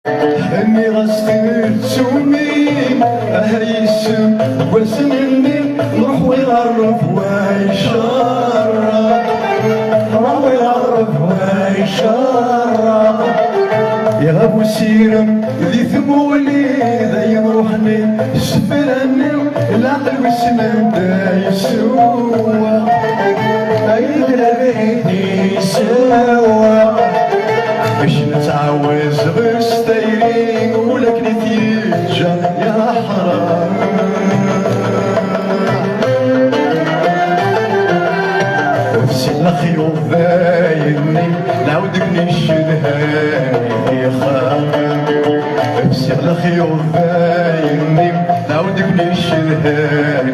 اني غسلت سومي اهريس وسنني نروح ويغرف ويشرب نروح ويغرف ويشرب يا ابو سيرم ذي ثمولي ذي روحني سفرني العقل والسنان دا يسوى ايدنا بيدي سوا باش نتعوز غستايرين ولك نتيجة يا حرام نفسي الخيو بايني نعاودك نشدهاني يا خام نفسي الخيو بايني نعاودك نشدهاني